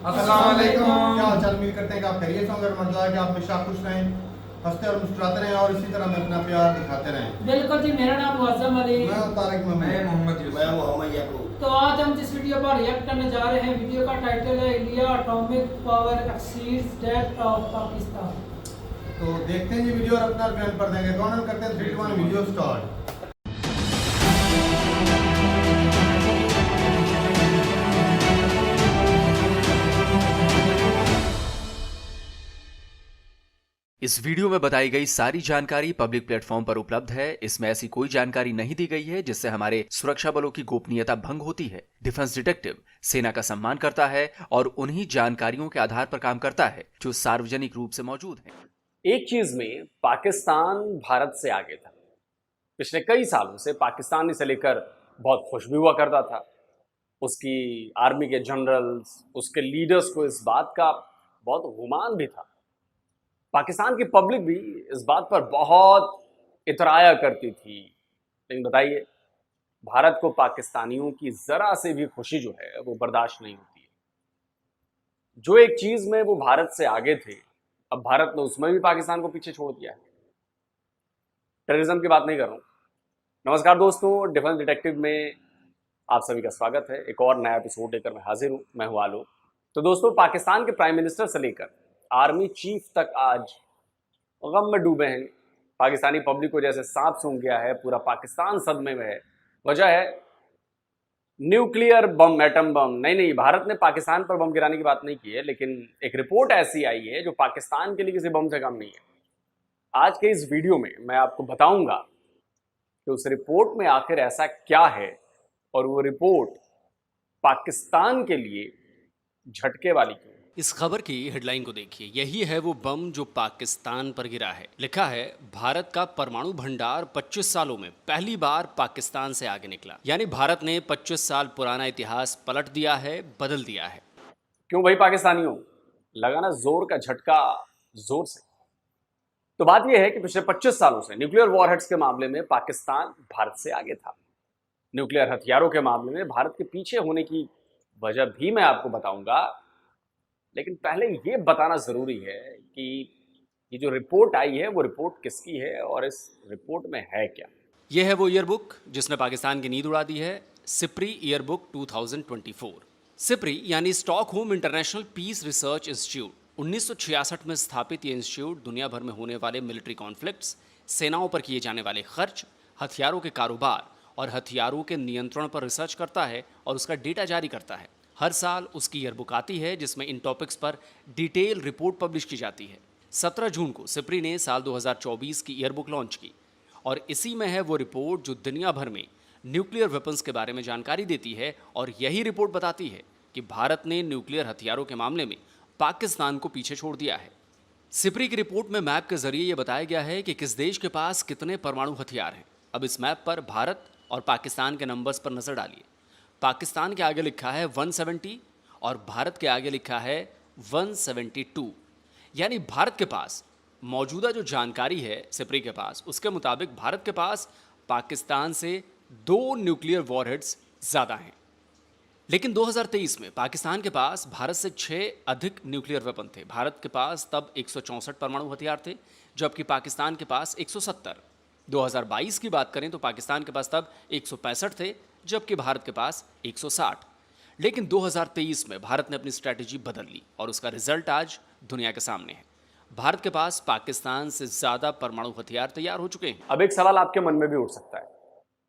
अस्सलाम वालेकुम। क्या हाल चाल? उम्मीद करते हैं कि आप खैरियत से होंगे और मजा है कि आप हमेशा खुश रहें, हंसते और मुस्कुराते रहें और इसी तरह में अपना प्यार दिखाते रहें। बिल्कुल जी, मेरा नाम मुअज्जम अली। मैं तारिक मोहम्मद यूसुफ। मैं मोहम्मद याकूब। तो आज हम जिस वीडियो पर रिएक्ट करने जा रहे हैं, वीडियो का टाइटल है India atomic power exceeds that of Pakistan. तो देखते हैं जी वीडियो और अपना रिव्यू पर देंगे। कौन करते हैं 3 2 1 वीडियो स्टार्ट। इस वीडियो में बताई गई सारी जानकारी पब्लिक प्लेटफॉर्म पर उपलब्ध है। इसमें ऐसी कोई जानकारी नहीं दी गई है जिससे हमारे सुरक्षा बलों की गोपनीयता भंग होती है। डिफेंस डिटेक्टिव सेना का सम्मान करता है और उन्हीं जानकारियों के आधार पर काम करता है जो सार्वजनिक रूप से मौजूद है। एक चीज में पाकिस्तान भारत से आगे था। पिछले कई सालों से पाकिस्तान इसे लेकर बहुत खुश भी हुआ करता था। उसकी आर्मी के जनरल्स, उसके लीडर्स को इस बात का बहुत गुमान भी था। पाकिस्तान की पब्लिक भी इस बात पर बहुत इतराया करती थी। लेकिन बताइए, भारत को पाकिस्तानियों की जरा से भी खुशी जो है वो बर्दाश्त नहीं होती है। जो एक चीज में वो भारत से आगे थे, अब भारत ने उसमें भी पाकिस्तान को पीछे छोड़ दिया है। टेररिज्म की बात नहीं कर रहा हूं। नमस्कार दोस्तों, डिफेंस डिटेक्टिव में आप सभी का स्वागत है। एक और नया एपिसोड लेकर मैं हाजिर हूं। मैं हूं आलोक। तो दोस्तों, पाकिस्तान के प्राइम मिनिस्टर से लेकर आर्मी चीफ तक आज गम में डूबे हैं। पाकिस्तानी पब्लिक को जैसे सांप सूंघ गया है, पूरा पाकिस्तान सदमे में है। वजह है न्यूक्लियर बम, एटम बम। नहीं, भारत ने पाकिस्तान पर बम गिराने की बात नहीं की है, लेकिन एक रिपोर्ट ऐसी आई है जो पाकिस्तान के लिए किसी बम से कम नहीं है। आज के इस वीडियो में मैं आपको बताऊंगा कि उस रिपोर्ट में आखिर ऐसा क्या है और वो रिपोर्ट पाकिस्तान के लिए झटके वाली क्यों है। इस खबर की हेडलाइन को देखिए। यही है वो बम जो पाकिस्तान पर गिरा है। लिखा है, भारत का परमाणु भंडार 25 सालों में पहली बार पाकिस्तान से आगे निकला। यानी भारत ने 25 साल पुराना इतिहास पलट दिया है, बदल दिया है। क्यों भाई पाकिस्तानियों, लगा ना जोर का झटका जोर से। तो बात यह है कि पिछले 25 सालों से न्यूक्लियर वॉरहेड्स के मामले में पाकिस्तान भारत से आगे था। न्यूक्लियर हथियारों के मामले में भारत के पीछे होने की वजह भी मैं आपको बताऊंगा। लेकिन पहले ये बताना जरूरी है कि ये जो रिपोर्ट आई है वो रिपोर्ट किसकी है और इस रिपोर्ट में है क्या। यह है वो ईयरबुक जिसने पाकिस्तान की नींद उड़ा दी है। SIPRI yearbook 2024। सिप्री यानी Stockholm International Peace Research Institute, 1966 में स्थापित ये इंस्टीट्यूट दुनिया भर में होने वाले मिलिट्री कॉन्फ्लिक्ट्स, सेनाओं पर किए जाने वाले खर्च, हथियारों के कारोबार और हथियारों के नियंत्रण पर रिसर्च करता है और उसका डेटा जारी करता है। हर साल उसकी ईयरबुक आती है जिसमें इन टॉपिक्स पर डिटेल रिपोर्ट पब्लिश की जाती है। 17 जून को सिप्री ने साल 2024 की ईयरबुक लॉन्च की और इसी में है वो रिपोर्ट जो दुनिया भर में न्यूक्लियर वेपन्स के बारे में जानकारी देती है। और यही रिपोर्ट बताती है कि भारत ने न्यूक्लियर हथियारों के मामले में पाकिस्तान को पीछे छोड़ दिया है। सिप्री की रिपोर्ट में मैप के जरिए यह बताया गया है कि किस देश के पास कितने परमाणु हथियार हैं। अब इस मैप पर भारत और पाकिस्तान के नंबर्स पर नजर डालिए। पाकिस्तान के आगे लिखा है 170 और भारत के आगे लिखा है 172। यानी भारत के पास मौजूदा जो जानकारी है सिप्री के पास, उसके मुताबिक भारत के पास पाकिस्तान से 2 न्यूक्लियर वॉरहेड्स ज़्यादा हैं। लेकिन 2023 में पाकिस्तान के पास भारत से 6 अधिक न्यूक्लियर वेपन थे। भारत के पास तब 164 परमाणु हथियार थे, जबकि पाकिस्तान के पास 170। 2022 की बात करें तो पाकिस्तान के पास तब 165 थे, जबकि भारत के पास 160। लेकिन 2023 में भारत ने अपनी स्ट्रैटेजी बदल ली और उसका रिजल्ट आज दुनिया के सामने है। भारत के पास पाकिस्तान से ज्यादा परमाणु हथियार तैयार हो चुके हैं। अब एक सवाल आपके मन में भी उठ सकता है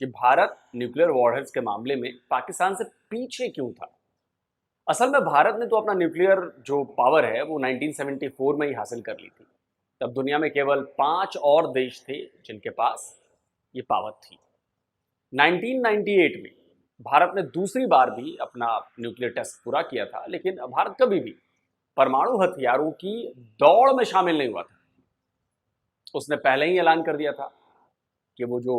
कि भारत न्यूक्लियर वॉरहेड्स के मामले में पाकिस्तान से पीछे क्यों था। असल में भारत ने तो अपना न्यूक्लियर जो पावर है वो 1974 में ही हासिल कर ली थी। तब दुनिया में केवल 5 और देश थे जिनके पास ये पावर थी। 1998 में भारत ने दूसरी बार भी अपना न्यूक्लियर टेस्ट पूरा किया था, लेकिन भारत कभी भी परमाणु हथियारों की दौड़ में शामिल नहीं हुआ था। उसने पहले ही ऐलान कर दिया था कि वो जो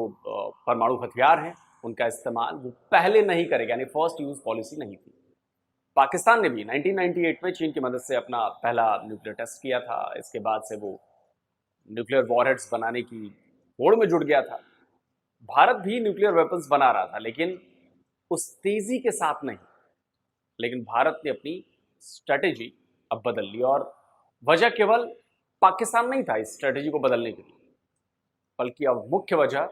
परमाणु हथियार हैं उनका इस्तेमाल वो पहले नहीं करेगा, यानी फर्स्ट यूज पॉलिसी नहीं थी। पाकिस्तान ने भी 1998 में चीन की मदद से अपना पहला न्यूक्लियर टेस्ट किया था। इसके बाद से वो न्यूक्लियर वॉरहेड्स बनाने की होड़ में जुट गया था। भारत भी न्यूक्लियर वेपन्स बना रहा था, लेकिन उस तेजी के साथ नहीं। लेकिन भारत ने अपनी स्ट्रेटेजी अब बदल ली, और वजह केवल पाकिस्तान नहीं था इस स्ट्रेटेजी को बदलने के लिए, बल्कि अब मुख्य वजह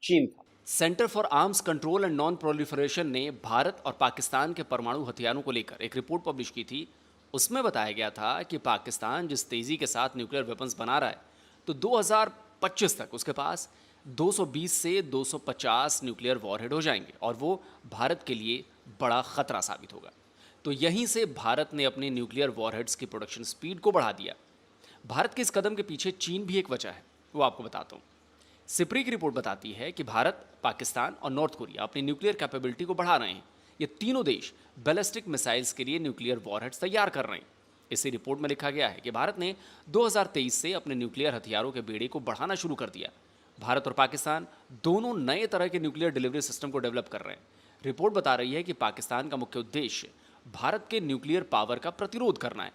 चीन था। Centre for arms control and non proliferation ने भारत और पाकिस्तान के परमाणु हथियारों को लेकर एक रिपोर्ट पब्लिश की थी। उसमें बताया गया था कि पाकिस्तान जिस तेज़ी के साथ न्यूक्लियर वेपन्स बना रहा है, तो 2025 तक उसके पास 220 से 250 न्यूक्लियर वॉरहेड हो जाएंगे और वो भारत के लिए बड़ा खतरा साबित होगा। तो यहीं से भारत ने अपने न्यूक्लियर वॉरहेड्स की प्रोडक्शन स्पीड को बढ़ा दिया। भारत के इस कदम के पीछे चीन भी एक वजह है, वो आपको बताता हूँ। सिप्री की रिपोर्ट बताती है कि भारत, पाकिस्तान और नॉर्थ कोरिया अपनी न्यूक्लियर कैपेबिलिटी को बढ़ा रहे हैं। ये तीनों देश बैलिस्टिक मिसाइल्स के लिए न्यूक्लियर वॉरहेड्स तैयार कर रहे हैं। इसी रिपोर्ट में लिखा गया है कि भारत ने 2023 से अपने न्यूक्लियर हथियारों के बेड़े को बढ़ाना शुरू कर दिया। भारत और पाकिस्तान दोनों नए तरह के न्यूक्लियर डिलीवरी सिस्टम को डेवलप कर रहे हैं। रिपोर्ट बता रही है कि पाकिस्तान का मुख्य उद्देश्य भारत के न्यूक्लियर पावर का प्रतिरोध करना है,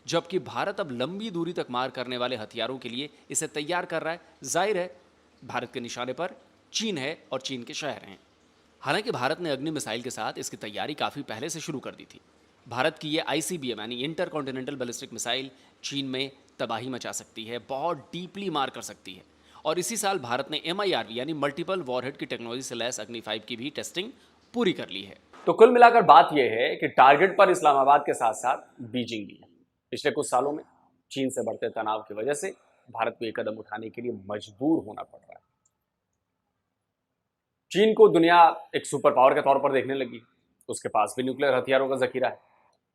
जबकि भारत अब लंबी दूरी तक मार करने वाले हथियारों के लिए इसे तैयार कर रहा है। जाहिर है भारत के निशाने पर चीन है और चीन के शहर हैं। हालांकि भारत ने अग्नि मिसाइल के साथ इसकी तैयारी काफ़ी पहले से शुरू कर दी थी। भारत की ये ICBM यानी इंटर कॉन्टिनेंटल बैलिस्टिक मिसाइल चीन में तबाही मचा सकती है, बहुत डीपली मार कर सकती है। और इसी साल भारत ने MIRV यानी मल्टीपल वॉरहेड की टेक्नोलॉजी से लैस अग्नि 5 की भी टेस्टिंग पूरी कर ली है। तो कुल मिलाकर बात यह है कि टारगेट पर इस्लामाबाद के साथ साथ बीजिंग भी है। पिछले कुछ सालों में चीन से बढ़ते तनाव की वजह से भारत को एक कदम उठाने के लिए मजबूर होना पड़ रहा है। चीन को दुनिया एक सुपर पावर के तौर पर देखने लगी, उसके पास भी न्यूक्लियर हथियारों का जखीरा है।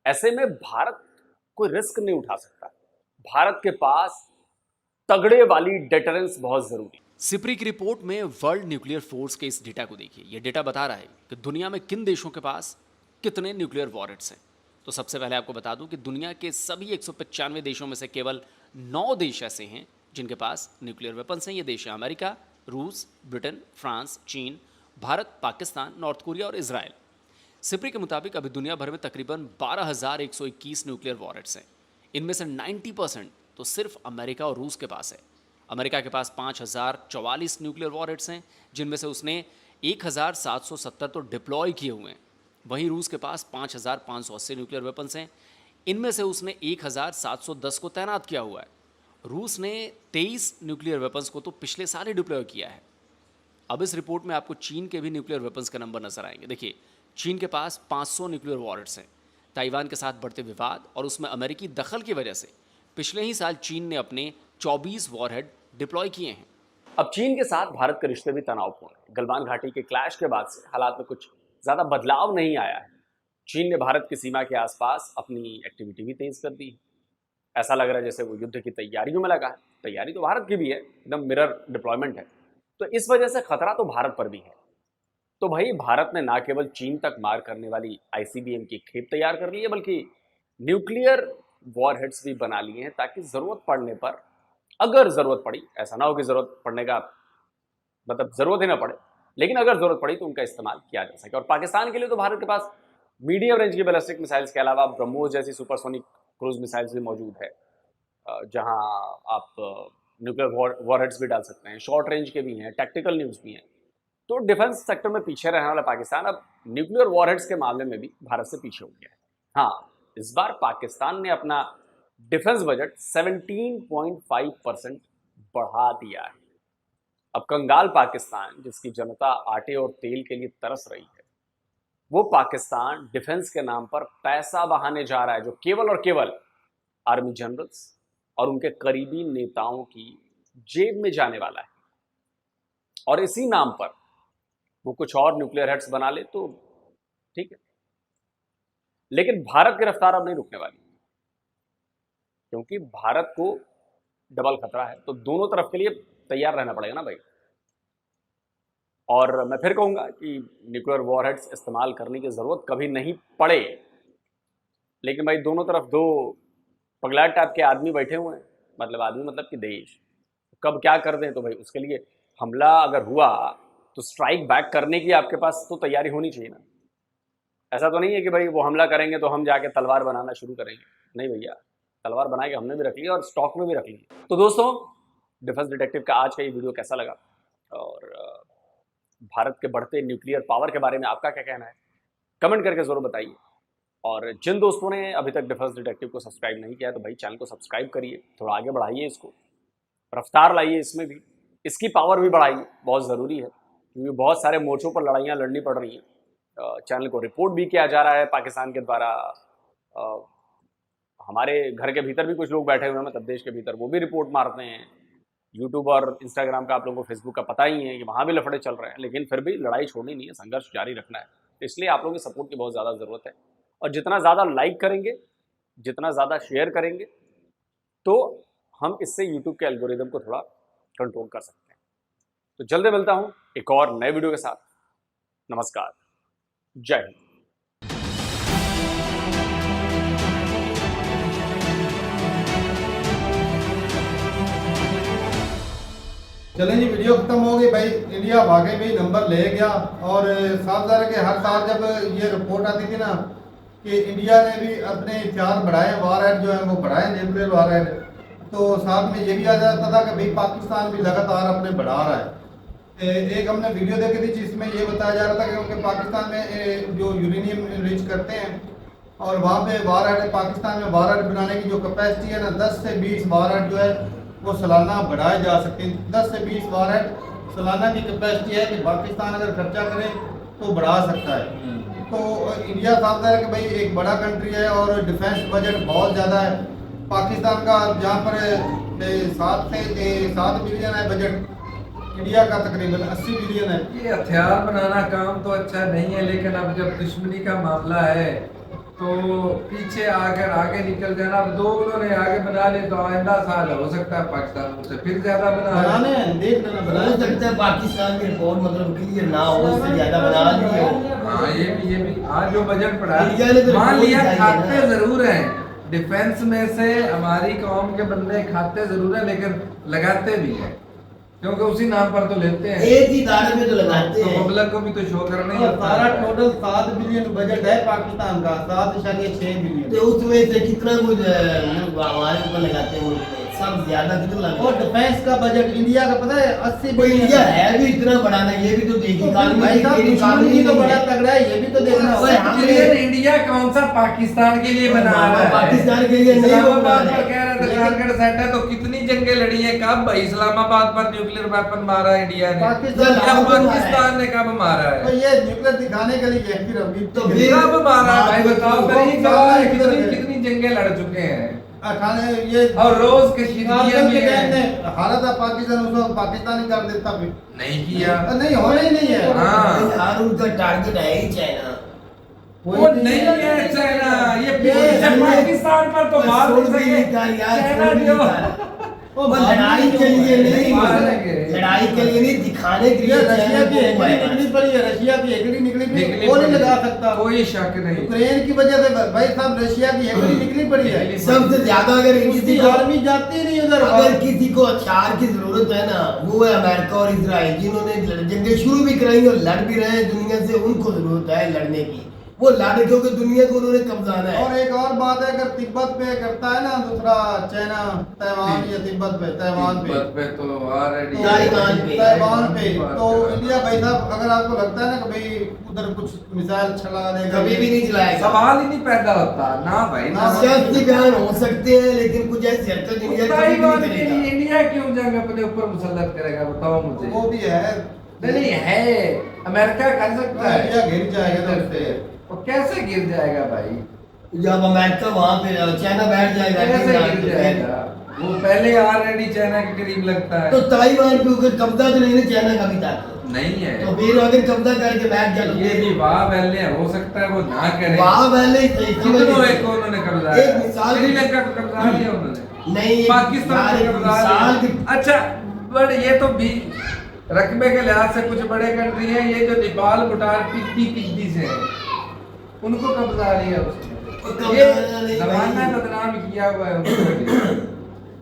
ऐसे में भारत कोई रिस्क नहीं उठा सकता। भारत के पास तगड़े वाली डेटरेंस बहुत जरूरी है। सिप्री की रिपोर्ट में वर्ल्ड न्यूक्लियर फोर्स के इस डेटा को देखिए। यह डेटा बता रहा है कि दुनिया में किन देशों के पास कितने न्यूक्लियर वॉरहेड्स हैं। तो सबसे पहले आपको बता दूं कि दुनिया के सभी 195 देशों में से केवल 9 देश ऐसे हैं जिनके पास न्यूक्लियर वेपन्स हैं। ये देश हैं अमेरिका, रूस, ब्रिटेन, फ्रांस, चीन, भारत, पाकिस्तान, नॉर्थ कोरिया और इजराइल। सिप्री के मुताबिक अभी दुनिया भर में तकरीबन 12,121 न्यूक्लियर वॉरहेड्स हैं। इनमें से 90% तो सिर्फ अमेरिका और रूस के पास है। अमेरिका के पास 5,044 न्यूक्लियर वॉरहेड्स हैं, जिनमें से उसने 1,770 तो डिप्लॉय किए हुए हैं। वहीं रूस के पास 5,580 न्यूक्लियर वेपन्स हैं, इनमें से उसने 1,710 को तैनात किया हुआ है। रूस ने 23 न्यूक्लियर वेपन्स को तो पिछले साल ही डिप्लॉय किया है। अब इस रिपोर्ट में आपको चीन के भी न्यूक्लियर वेपन्स के नंबर नजर आएंगे। देखिए, चीन के पास 500 न्यूक्लियर वॉरहेड्स हैं। ताइवान के साथ बढ़ते विवाद और उसमें अमेरिकी दखल की वजह से पिछले ही साल चीन ने अपने 24 वॉरहेड डिप्लॉय किए हैं। अब चीन के साथ भारत के रिश्ते भी तनावपूर्ण हैं। गलवान घाटी के क्लैश के बाद से हालात में कुछ ज़्यादा बदलाव नहीं आया है। चीन ने भारत की सीमा के आसपास अपनी एक्टिविटी भी तेज कर दी है। ऐसा लग रहा है जैसे वो युद्ध की तैयारियों में लगा है। तैयारी तो भारत की भी है, एकदम मिरर डिप्लॉयमेंट है। तो इस वजह से खतरा तो भारत पर भी है। तो भाई भारत ने ना केवल चीन तक मार करने वाली ICBM की खेप तैयार कर ली है, बल्कि न्यूक्लियर वॉरहेड्स भी बना लिए हैं, ताकि ज़रूरत पड़ने पर, अगर ज़रूरत पड़ी, ऐसा ना हो कि ज़रूरत पड़ने का मतलब ज़रूरत ही ना पड़े, लेकिन अगर ज़रूरत पड़ी तो उनका इस्तेमाल किया जा सके। और पाकिस्तान के लिए तो भारत के पास मीडियम रेंज की बैलिस्टिक मिसाइल्स के अलावा ब्रह्मोस जैसी सुपरसोनिक क्रूज मिसाइल्स भी मौजूद है, जहां आप न्यूक्लियर वॉरहेड्स भी डाल सकते हैं। शॉर्ट रेंज के भी हैं, टैक्टिकल न्यूज़ भी हैं। तो डिफेंस सेक्टर में पीछे रहने वाला पाकिस्तान अब न्यूक्लियर वॉरहेड्स के मामले में भी भारत से पीछे हो गया है। हाँ, इस बार पाकिस्तान ने अपना डिफेंस बजट 17.5% बढ़ा दिया है। अब कंगाल पाकिस्तान, जिसकी जनता आटे और तेल के लिए तरस रही है, वो पाकिस्तान डिफेंस के नाम पर पैसा बहाने जा रहा है, जो केवल और केवल आर्मी जनरल्स और उनके करीबी नेताओं की जेब में जाने वाला है। और इसी नाम पर वो कुछ और न्यूक्लियर हेड्स बना ले तो ठीक है, लेकिन भारत की रफ्तार अब नहीं रुकने वाली, क्योंकि भारत को डबल खतरा है। तो दोनों तरफ के लिए तैयार रहना पड़ेगा ना भाई। और मैं फिर कहूंगा कि न्यूक्लियर वॉरहेड्स इस्तेमाल करने की जरूरत कभी नहीं पड़े, लेकिन भाई दोनों तरफ दो पगलाट टाइप के आदमी बैठे हुए हैं, मतलब आदमी मतलब कि देश, कब क्या कर दें। तो भाई उसके लिए हमला अगर हुआ तो स्ट्राइक बैक करने की आपके पास तो तैयारी होनी चाहिए ना। ऐसा तो नहीं है कि भाई वो हमला करेंगे तो हम जाके तलवार बनाना शुरू करेंगे। नहीं भैया, तलवार बना के हमने भी रख ली और स्टॉक में भी रख ली। तो दोस्तों, डिफेंस डिटेक्टिव का आज का ये वीडियो कैसा लगा, और भारत के बढ़ते न्यूक्लियर पावर के बारे में आपका क्या कहना है, कमेंट करके जरूर बताइए। और जिन दोस्तों ने अभी तक डिफेंस डिटेक्टिव को सब्सक्राइब नहीं किया तो भाई चैनल को सब्सक्राइब करिए, थोड़ा आगे बढ़ाइए, इसको रफ्तार लाइए, इसमें भी इसकी पावर भी बढ़ाइए, बहुत ज़रूरी है क्योंकि बहुत सारे मोर्चों पर लड़ाइयाँ लड़नी पड़ रही हैं। चैनल को रिपोर्ट भी किया जा रहा है पाकिस्तान के द्वारा। हमारे घर के भीतर भी कुछ लोग बैठे हुए हैं, मतलब देश के भीतर, वो भी रिपोर्ट मारते हैं। यूट्यूब और इंस्टाग्राम का आप लोगों को, फेसबुक का पता ही है कि वहाँ भी लफड़े चल रहे हैं, लेकिन फिर भी लड़ाई छोड़नी नहीं है, संघर्ष जारी रखना है। तो इसलिए आप लोगों की सपोर्ट की बहुत ज़्यादा ज़रूरत है और जितना ज़्यादा लाइक करेंगे, जितना ज़्यादा शेयर करेंगे, तो हम इससे यूट्यूब के एल्गोरिदम को थोड़ा कंट्रोल कर सकते हैं। तो जल्दी मिलता हूँ एक और नए वीडियो के साथ। नमस्कार, जय हिंद। चलें जी, वीडियो खत्म हो गई भाई। इंडिया वाकई भी नंबर ले गया और साफ ज़ाहिर है कि हर साल जब ये रिपोर्ट आती थी ना कि इंडिया ने भी अपने हथियार बढ़ाए, वारहेड जो है वो बढ़ाए, न्यूक्लियर वारहेड, तो साथ में ये भी आ जाता था कि भाई पाकिस्तान भी लगातार अपने बढ़ा रहा है। एक हमने वीडियो देखी थी जिसमें ये बताया जा रहा था कि उनके पाकिस्तान में जो यूरेनियम रिच करते हैं और वहाँ पे वारहेड, पाकिस्तान में वारहेड बनाने की जो कैपेसिटी है ना, 10 से 20 वारहेड जो है वो सालाना बढ़ाए जा सकते हैं। 10 से 20 वारहेड सालाना की कैपेसिटी है कि पाकिस्तान अगर खर्चा करे तो बढ़ा सकता है। तो इंडिया सामने है कि भाई एक बड़ा कंट्री है और डिफेंस बजट बहुत ज़्यादा है पाकिस्तान का, जहाँ पर 7 बिलियन है बजट, इंडिया का तकरीबन 80 बिलियन है। ये हथियार बनाना काम तो अच्छा नहीं है, लेकिन अब जब दुश्मनी का मामला है तो पीछे आकर आगे निकल जाना। अब 2 उन्होंने आगे बना ले तो आइंदा साल हो सकता है पाकिस्तान उससे फिर ज्यादा बनाने देख लेना, बना सकता है पाकिस्तान की रिपोर्ट मतलब क्लियर ना हो, उससे ज्यादा बना लिए। हाँ, ये भी आज जो बजट पड़ा इंडिया ने तो मान लिया, रिपोर्ट खाते दिखाई है जरूर हैं डिफेंस में से, हमारी कौम के बंदे खाते जरूर हैं लेकिन लगाते भी हैं क्योंकि उसी नाम पर तो लेते हैं, एक ही दायरे में तो लगाते तो हैं। पब्लिक को भी तो शो करना ही होता सारा है। टोटल 7 बिलियन बजट है पाकिस्तान का, 7.6 बिलियन। तो उसमें से कितना कुछ हमारे ऊपर लगाते हैं, मुल्क में सब ज्यादा कितना लगाते और हैं। डिफेंस का बजट इंडिया का पता है 80 वो बिलियन इंडिया है भी इतना बड़ा ना, ये भी तो देखिए भाई साहब, दुश्मन भी तो बड़ा तगड़ा है, ये भी तो देखना ओए, होगा। हम- बिलियन इंडिया कौन सा पाकिस्तान के लिए बना रहा है? पाकिस्तान के लिए नहीं वो बना इस्लामाबाद रहा पर है। कह रहा था टारगेट सेट है, तो कितनी जंगें लड़ी हैं, कब भाई इस्लामाबाद पर न्यूक्लियर वेपन मारा है इंडिया ने, पाकिस्तान या पाकिस्तान ने कब मारा तो है? ये न्यूक्लियर दिखाने के लिए एक्टिव रहोगी तो फिर- कब मारा है भाई बताओ, तो मेरी साला सवाल है, किधर कितनी है? कितनी जंगें लड़ चुके हैं अठाने ये और रोज कशीदगियां आजकल भी के टाइम हैं। में हालत है पाकिस्तान, उसको पाकिस्तान ही कर देता फिर नहीं किया, नहीं होना ही नहीं है। हाँ। यार उनका टारगेट है ही चाइना। वो नहीं है चाइना, ये ये पाकिस्तान पर तो मार छोड़ नहीं भी सके। यार, चाइना छोड़ भी जो वो वो लड़ाई के लिए नहीं, मारेंगे। लड़ाई के लिए नहीं, दिखाने के ये लिए रशिया की चाइना को हेकड़ी है। निकली पड़ी है, रशिया की हेकड़ी निकली पड़ी है, निकली वो नहीं पड़ी। लगा सकता। कोई शक नहीं। यूक्रेन की वजह से भाई साहब रशिया की हेकड़ी निकली पड़ी है, सबसे ज्यादा अगर उसकी किसी को आर्मी जाती नहीं उधर। अगर किसी को हथियार की जरूरत है ना, वो है अमेरिका और इजराइल, जिन्होंने जंगें शुरू भी कराई और लड़ भी रहे हैं दुनिया से। उनको जरूरत है लड़ने की, वो लड़ क्योंकि दुनिया को उन्होंने कब्जाना है। और एक और बात है, अगर तिब्बत पे करता है ना दूसरा चाइना, ताइवान या तिब्बत पे, ताइवान पे, तिब्बत पे तो ऑलरेडी ताइवान पे। ताइवान पे, तो इंडिया भाई साहब अगर आपको लगता है ना कि भाई उधर कुछ मिसाइल चला देगा, कभी भी नहीं चलाएगा। सवाल ही नहीं पैदा होता ना भाई ना। शस्त्र बयान हो सकते हैं लेकिन कुछ ऐसी हरकत इंडिया कभी भी ताइवान नहीं के लिए करेगा। इंडिया क्यों जंग अपने ऊपर मुसल्लत करेगा बताओ मुझे। वो भी है, नहीं है, अमेरिका कर सकता है। इंडिया घिर जाएगा ना उससे। वो कैसे गिर जाएगा भाई, जब अमेरिका वहाँ पे चाइना बैठ जाएगा कैसे तो गिर जाएगा? वो पहले ऑलरेडी चाइना के करीब लगता है। तो ताइवान के ऊपर कब्जा तो नहीं ना चाइना का भी तक, नहीं है, तो फिर अगर कब्जा करके बैठ जाए तो ये भी वाह पहले हो सकता है वो ना करे। वहाँ पहले ही सही समझ कितनों लीजिए। एक को उन्होंने कब्जा एक मिसाल श्रीलंका को कब्जा लिया उन्होंने, नहीं एक पाकिस्तान मिसाल- को कब्जा मिसाल की- लिया। अच्छा बट ये तो भी रकबे के लिहाज से कुछ बड़े कंट्री हैं, ये जो नेपाल भूटान पिछदी से है उनको कब्जा लिया उसने। कब्जा ये नहीं जमाना भाई। बदनाम किया हुआ है उनको।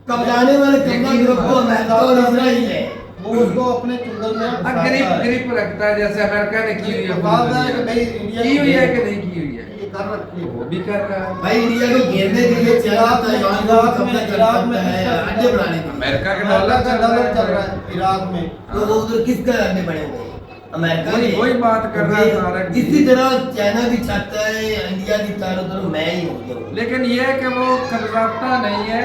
कब्जाने वाले कब्जा ग्रुप को अमेरिका और इजराइल है। वो उसको अपने चुंगल में फंसाता ग्रिप है। ग्रिप रखता है जैसे अमेरिका ने की हुई है बात पूरी है कि दुनिया भाई में। इंडिया की हुई है को- कि नहीं की हुई है, ये कर रखी है। वो भी कर रहा है। भाई इंडिया को घेरने के लिए चाइना ताइवान को कब्जा कर सकता है अड्डे बनाने के लिए। अमेरिका के अमेरिका डॉलर का डॉलर चल रहा है इराक में। तो वो उधर किसका अड्डे बने हुए हैं? अमेरिका वही बात कर रहा है तारक जी। इसी तरह चाइना भी चाहता है इंडिया की चारों तरफ मैं ही हो जाऊँ। लेकिन ये है कि वो कब्जाफ्ता नहीं है,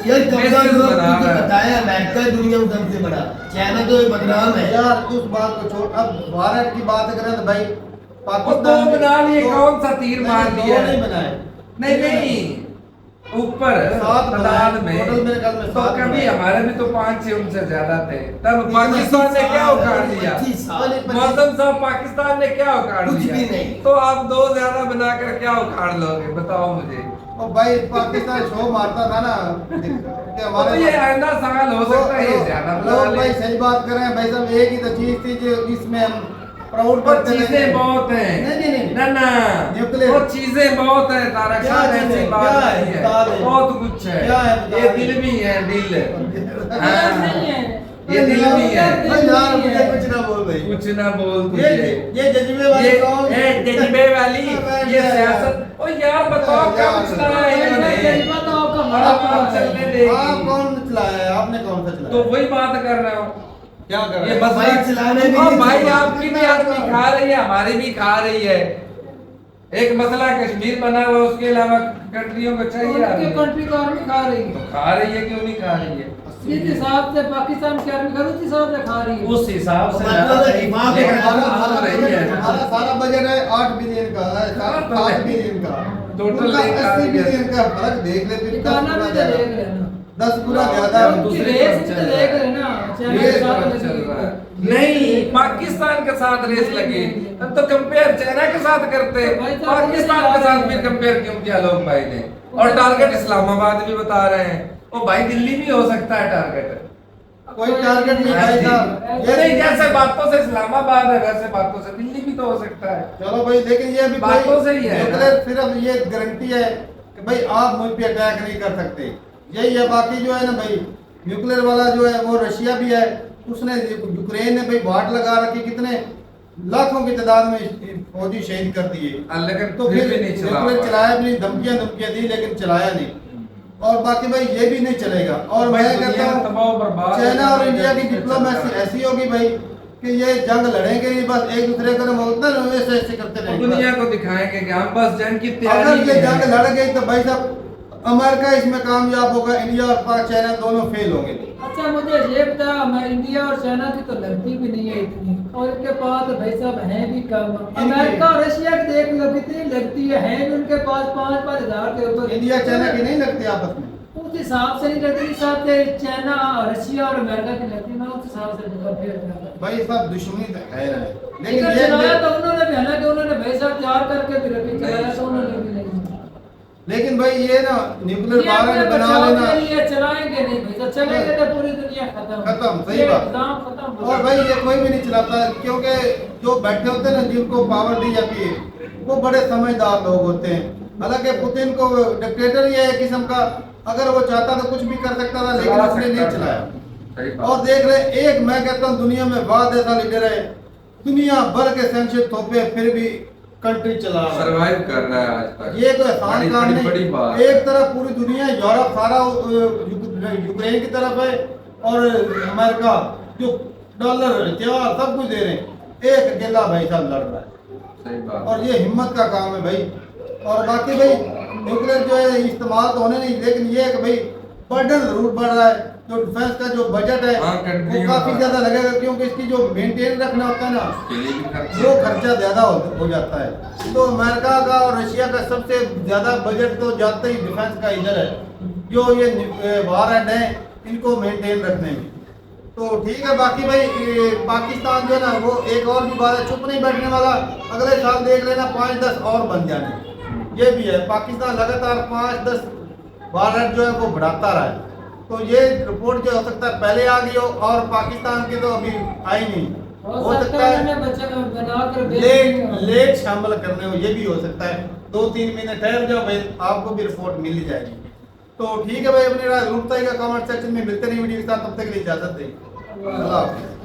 यार कब्जा बेसिस जो बना तुझे रहा है। पता है अमेरिका दुनिया में सबसे बड़ा, चाइना तो बदनाम है। यार उस बात को छोड़, अब भारत की बात करें तो भाई वो पाकिस्तान दो बना लिए, दो- कौन सा तीर नहीं, मार दो दिया? नहीं बनाए। नहीं ऊपर सात मैदान बनाए, में टोटल मेरे ख्याल में तो सात कभी बनाए। हमारे भी तो 5-6 उनसे ज्यादा थे। तब पाकिस्तान ने क्या उखाड़ लिया? 25 साल मौसम साहब पाकिस्तान ने क्या उखाड़ कुछ लिया? भी नहीं। तो आप 2 ज्यादा बनाकर क्या उखाड़ लोगे, बताओ मुझे। और भाई पाकिस्तान शो मारता था ना कि तो ये आइंदा साल हो सकता है ये ज्यादा बना लोग ले। भाई सही बात कर रहे हैं भाई साहब, एक ही तो चीज थी जो इसमें हम प्राउड वो करते थे। चीजें बहुत हैं। नहीं। ना ना न्यूक्लियर। वो चीजें बहुत है तारक क्या साहब, चीजें? ऐसी बात क्या है? नहीं बता है, दे। बहुत कुछ है। क्या है? बता ये दे। दिल भी है, दिल गलत नहीं है। ये दिल भी है। भाई यार मुझे कुछ ना बोल भाई। कुछ ना बोल ये तुझे। ये जज्बे वाली कौन? ये जज्बे वाली बैठ ये जा सियासत। ओ यार बताओ यार, कब चलाया इन्होंने? जज्बा तो आपका और बड़ा अब बड़ा चलने है। देगी। आप कौन चलाया है? आपने कौन सा चलाया? तो वही बात कर रहा हूँ। क्या कर रहे ये हैं? मसला भाई चलाने भी और नहीं भाई चलाने। आपकी भी आदमी खा रही है, हमारी भी खा रही है। एक मसला कश्मीर बना हुआ, उसके अलावा कंट्रियों को चाहिए उनके आदमी। कंट्री का आर्मी खा रही तो है। खा रही है, क्यों नहीं खा रही है? जिस हिसाब से पाकिस्तान की आर्मी खा, उस हिसाब से खा रही है। उस हिसाब से मतलब है दिमाग लेकिन में हमारा हमारा हाल रही है। हमारा सारा बजट है 8 बिलियन का है, हाँ, तो 7 है। बिलियन का। टोटल उनका नहीं खा 80 रही है। बिलियन का फर्क देख ले फिर 10 ठिकाना गुना भी तो ज्यादा। देख लेना। 10 गुना ज्यादा हम है। उनकी दूसरी रेस तरफ भी चल तो रहा देख है। लेना। चाइना ये के साथ तरफ लगी चल हुई रहा है। है। नहीं, पाकिस्तान के साथ रेस लगी। हम तो कंपेयर चाइना के साथ करते हैं, तो भाई साहब, पाकिस्तान वो के भी साथ जा भी रहे हैं। कंपेयर क्यों किया लोग भाई ने? और टारगेट इस्लामाबाद भी बता रहे हैं। ओ भाई दिल्ली भी हो सकता है टारगेट। कोई टारगेट नहीं भाई साहब। ये नहीं, जैसे बातों से इस्लामाबाद है वैसे बातों से दिल्ली भी तो हो सकता है। चलो भाई, लेकिन ये भी बातों से ही है ना। न्यूक्लियर सिर्फ ये गारंटी है कि भाई आप मुझ पे अटैक नहीं कर सकते, यही है। बाकी जो है ना भाई, न्यूक्लियर वाला जो है वो रशिया भी है, उसने यूक्रेन ने भाई बाट लगा रखी, कितने लाखों की तादाद में फौजी शहीद कर दिए। लेकिन तो फिर फिर भी नहीं चला न्यूक्लियर पाया। चलाया भी नहीं, धमकियां दी लेकिन चलाया नहीं। और बाकी भाई ये भी नहीं चलेगा। और भाई मैं दुनिया कहता हूँ तबाह और बर्बाद चाइना और है, इंडिया की जैसे डिप्लोमेसी चलता है। ऐसी होगी भाई कि ये जंग लड़ेंगे नहीं, बस एक दूसरे को बोलते हैं वैसे ऐसे करते और रहेंगे। दुनिया को दिखाएंगे कि हम बस जंग की अगर तैयारी ये में जंग हैं। लड़ गई तो भाई साहब अमेरिका इसमें कामयाब होगा, इंडिया और चाइना दोनों फेल होंगे। अच्छा मुझे ये बता, मैं इंडिया और चाइना की तो लगती भी नहीं है इतनी, और इनके पास भाई साहब हैं भी कम। अमेरिका और रशिया की देख लो कितनी लगती है भी उनके पास 5-5 हजार के ऊपर। इंडिया चाइना की नहीं लगती आपस में। उस हिसाब से नहीं लगती, जिस हिसाब से चाइना रशिया और अमेरिका की लगती है, उस हिसाब से कंपेयर करता हूं। भाई सब दुश्मनी तो है ना, लेकिन लेकिन चलाया ये तो उन्होंने भी, हालांकि उन्होंने भाई साहब तैयार करके भी रखी, चलाया तो उन्होंने भी नहीं। लेकिन भाई ये ना न्यूक्लियर ये अपने वारंट बना बचाव लेना। के लिए चलाएंगे नहीं भाई साहब, चलेंगे तो पूरी दुनिया खत्म, सही ये बात। एग्जाम खत्म हो और गया। भाई ये कोई भी नहीं चलाता, क्योंकि जो बैठे होते हैं ना, जिनको पावर दी जाती है, वो बड़े समझदार लोग होते हैं। हालांकि पुतिन को डिक्टेटर ही है एक किस्म का, अगर वो चाहता तो कुछ भी कर सकता था, लेकिन चला उसने सकता नहीं था। चलाया। सही बात। और देख रहे एक, मैं कहता हूँ दुनिया में वाद ऐसा लीडर है, दुनिया भर के सैंक्शन थोपे फिर भी कंट्री चला रहा है। सरवाइव कर रहा है आज तक। ये कोई आसान बड़ी- काम बड़ी- बड़ी नहीं। बात। एक तरफ पूरी दुनिया, यूरोप सारा यूक्रेन की तरफ है, और अमेरिका जो डॉलर हथियार सब कुछ दे रहे हैं, एक अकेला भाई साहब लड़ रहा है। सही बात। और ये हिम्मत का काम है भाई। और बाकी भाई न्यूक्लियर जो है इस्तेमाल तो होने नहीं, लेकिन ये है कि भाई बर्डन जरूर बढ़ रहा है। जो डिफेंस का जो बजट है हाँ, वो कंट्रियों काफी का। ज्यादा लगेगा, क्योंकि इसकी जो मेंटेन रखना होता है ना, उसके लिए भी खर्च। वो खर्चा ज्यादा हो जाता है। तो अमेरिका का और रशिया का सबसे ज्यादा बजट तो जाता ही डिफेंस का इधर है, जो ये वार हेड है इनको मेंटेन रखने में। तो ठीक है। बाकी भाई पाकिस्तान जो है ना, वो एक और भी बात है, चुप नहीं बैठने वाला। अगले साल देख लेना 5-10 और बन जाने, ये भी है। पाकिस्तान लगातार 5-10 वार हेड जो है वो बढ़ाता रहा है। तो ये रिपोर्ट जो हो सकता है पहले आ गई हो, और पाकिस्तान की तो अभी आई नहीं, हो सकता है लेट शामिल करने हो, ये भी हो सकता है। 2-3 महीने ठहर जाओ भाई, आपको भी रिपोर्ट मिल जाएगी। तो ठीक है भाई, अपनी राय जरूर बताइएगा कमेंट सेक्शन में। मिलते नहीं वीडियो के साथ, तब तक के लिए इजाजत दें। अल्लाह हाफिज़।